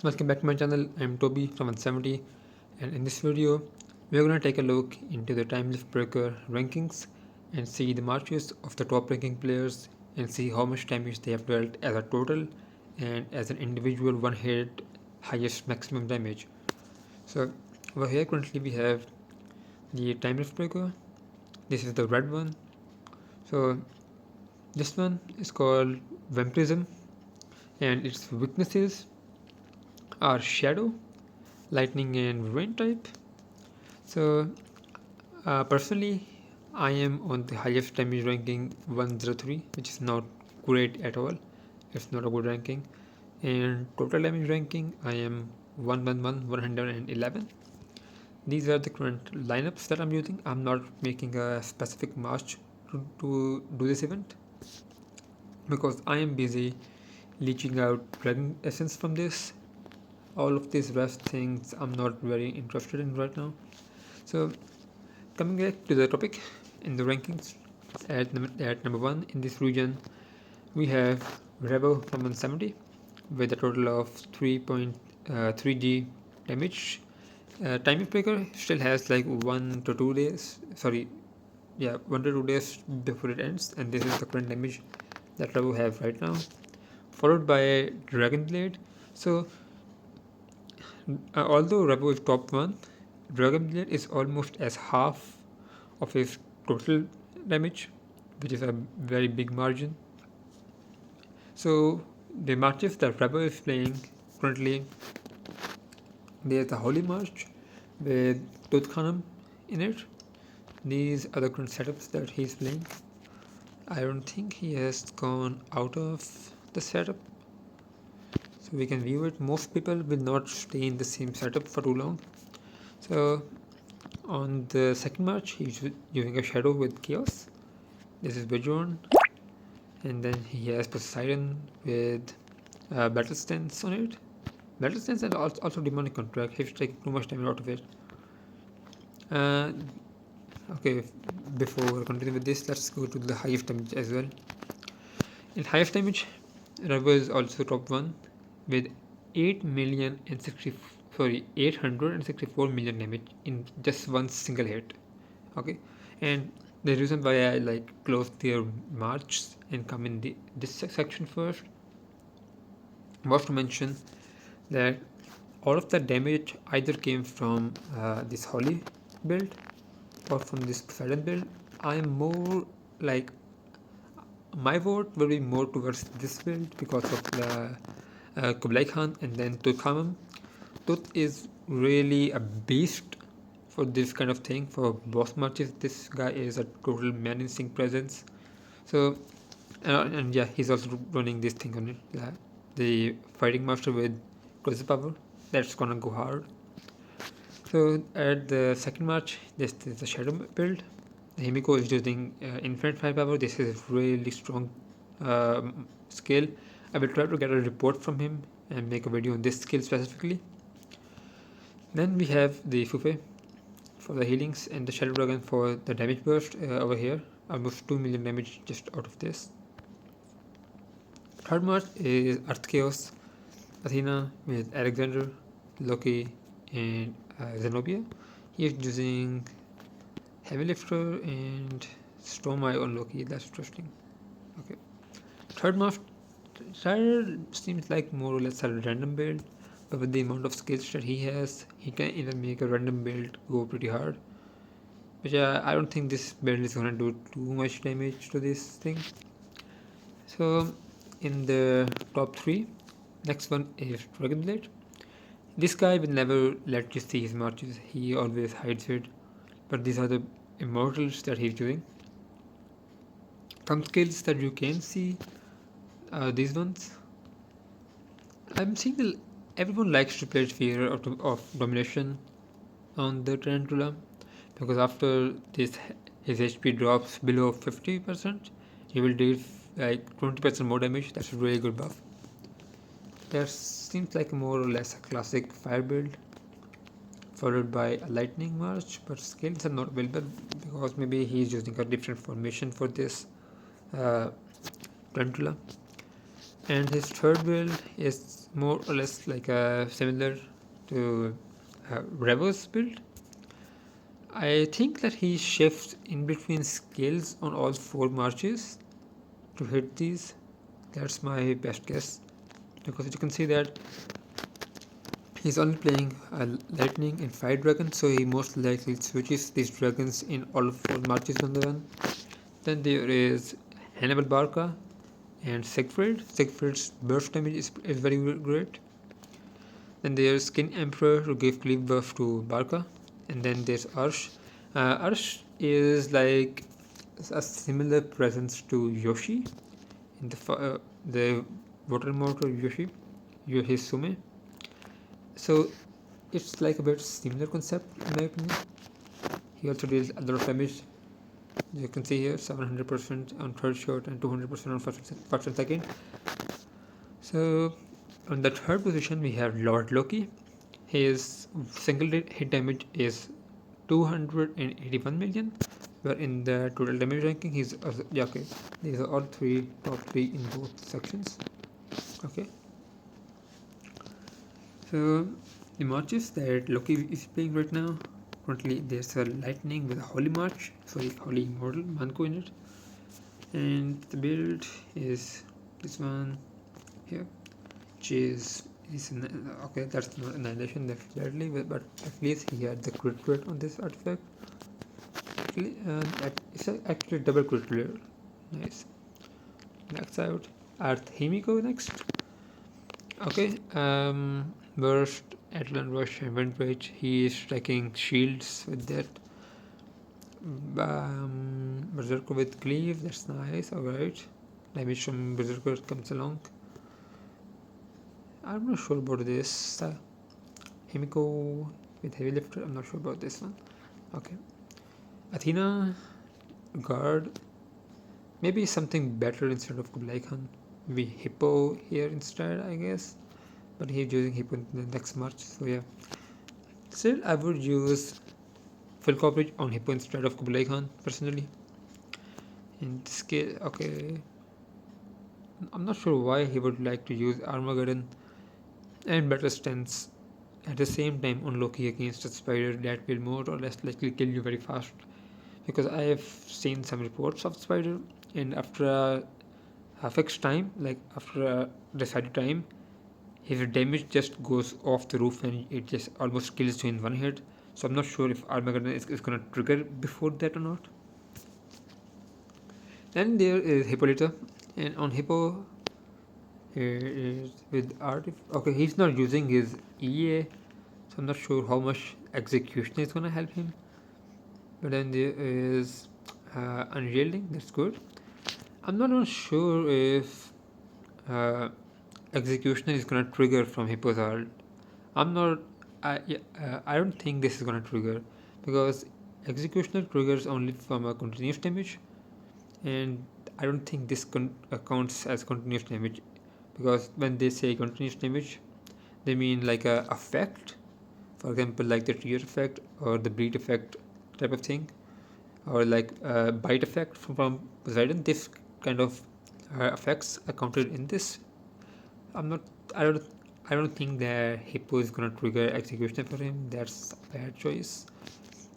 Welcome back to my channel. I'm Toby from s170, and in this video we're going to take a look into the time lift breaker rankings and see the marches of the top ranking players and see how much damage they have dealt as a total and as an individual one hit highest maximum damage. So over here currently we have the time lift breaker. This is the red one. So this one is called vampirism, and its weaknesses are shadow, lightning and rain type. So personally I am on the highest damage ranking 103, which is not great at all. It's not a good ranking. And total damage ranking I am 111. These are the current lineups that I'm using. I'm not making a specific march to do this event because I am busy leeching out dragon essence from this. All of these rest things I'm not very interested in right now. So coming back to the topic, in the rankings, at number 1 in this region we have Rebel from 170 with a total of 3.3g damage. Time breaker still has like 1 to 2 days, 1 to 2 days before it ends, and this is the current damage that Rebel have right now, followed by Dragon Blade. So although Rebel is top 1, Dragon Blade is almost as half of his total damage, which is a very big margin. So the marches that Rebel is playing currently, there's the Holy March with Tutkhanum in it. These are the current setups that he's playing. I don't think he has gone out of the setup, so we can view it. Most people will not stay in the same setup for too long. So on the second march he's using a shadow with chaos. This is Bajorn, and then he has Poseidon with battle stance on it. Battle stance and also demonic contract. He's taking too much damage out of it. Okay, before continuing with this, let's go to the highest damage as well. In highest damage, Rubber is also top 1 with 864 million damage in just one single hit. Okay, and the reason why I like close their march and come in this section first was to mention that all of the damage either came from this Holy build or from this Poseidon build. I am more like, my vote will be more towards this build because of the Kublai Khan and then Tutankhamun. Tut is really a beast for this kind of thing. For boss matches, this guy is a total menacing presence. So and yeah, he's also running this thing on it, the fighting master with crazy power. That's gonna go hard. So at the second match, this is the shadow build. Himiko is using infinite firepower. This is really strong skill. I will try to get a report from him and make a video on this skill specifically. Then we have the Fufe for the healings and the Shadow Dragon for the damage burst over here. Almost 2 million damage just out of this. Third match is Earth Chaos, Athena with Alexander, Loki and Zenobia. He is using Heavy Lifter and Storm Eye on Loki. That's interesting. Okay. Third seems like more or less a random build, but with the amount of skills that he has, he can even make a random build go pretty hard. But yeah, I don't think this build is gonna do too much damage to this thing. So in the top 3, next one is Dragon Blade. This guy will never let you see his marches, he always hides it, but these are the immortals that he's doing. Some skills that you can see are these ones. I'm seeing everyone likes to play Sphere of Domination on the Tarantula, because after this his HP drops below 50%, he will deal like 20% more damage. That's a really good buff. That seems like more or less a classic fire build, followed by a lightning march, but skills are not available because maybe he's using a different formation for this Tarantula. And his third build, is more or less like similar to Revo's build. I think that he shifts in between skills on all 4 marches to hit these. That's my best guess, because you can see that he's only playing lightning and fire dragon, so he most likely switches these dragons in all 4 marches on the run. Then there is Hannibal Barca and Siegfried. Siegfried's burst damage is very great. Then there's Skin Emperor to give cleave buff to Barca. And then there's Arsh. Arsh is like a similar presence to Yoshi in the water mortar Yoshi Sume. So it's like a bit similar concept in my opinion. He also deals a lot of damage. You can see here 700% on third shot and 200% on first and second. So on the third position we have Lord Loki. His single hit damage is 281 million, but in the total damage ranking he's okay. These are all top three in both sections. Okay. So the marches that Loki is playing right now, currently there's a lightning with a holy march, holy immortal Manko in it, and the build is this one here, which is okay, that's not annihilation definitely, but at least he had the crit rate on this artifact. It's actually double crit rate. Nice. Max out. Himiko next. Okay, burst, Atlan Rush, and Wind Rage. He is stacking shields with that. Berserker with Cleave, that's nice, alright. Damage from Berserker comes along. I'm not sure about this. Himiko with Heavy Lifter, I'm not sure about this one. Okay. Athena, Guard. Maybe something better instead of Kublai Khan. Maybe Hippo here instead, I guess. But he's using Hippo in the next march, so yeah. Still, I would use full coverage on Hippo instead of Kublai Khan, personally. In this case, okay. I'm not sure why he would like to use Armageddon and better stance at the same time on Loki against a spider that will more or less likely kill you very fast. Because I have seen some reports of spider, and after a fixed time, like after a decided time, his damage just goes off the roof and it just almost kills you in one hit. So I'm not sure if Armageddon is going to trigger before that or not. Then there is Hippolyta, and on Hippo is with Art. Okay, he's not using his EA, so I'm not sure how much execution is going to help him. But then there is Unyielding, that's good. I'm not sure if Executioner is going to trigger from Hippo's ult. I don't think this is going to trigger, because Executioner triggers only from a continuous damage, and I don't think this counts as continuous damage, because when they say continuous damage, they mean like a effect, for example like the tear effect or the bleed effect type of thing, or like bite effect from Poseidon. This kind of effects are counted in this. I don't think that Hippo is gonna trigger execution for him. That's a bad choice.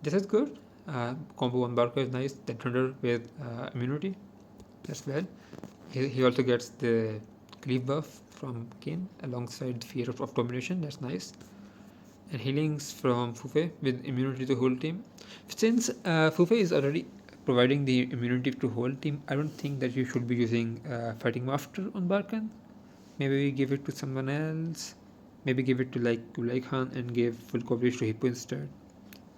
This is good. Combo on Barker is nice. Then Thunder with immunity. That's bad. He also gets the cleave buff from Kane alongside Fear of Domination. That's nice. And healings from Fufe with immunity to whole team. Since Fufe is already providing the immunity to whole team, I don't think that you should be using Fighting Master on Barkan. Maybe give it to someone else. Maybe give it to like Kublai Khan and give full coverage to Hippo instead.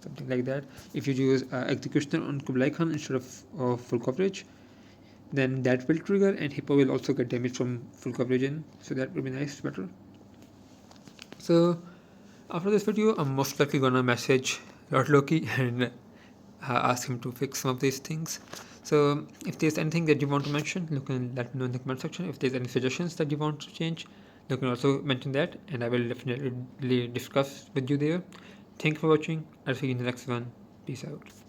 Something like that. If you use Executioner on Kublai Khan instead of full coverage, then that will trigger, and Hippo will also get damage from full coverage in. So that will be nice, better. So after this video, I'm most likely gonna message Lord Loki and ask him to fix some of these things. So if there's anything that you want to mention, you can let me know in the comment section. If there's any suggestions that you want to change, you can also mention that, and I will definitely discuss with you there. Thank you for watching. I'll see you in the next one. Peace out.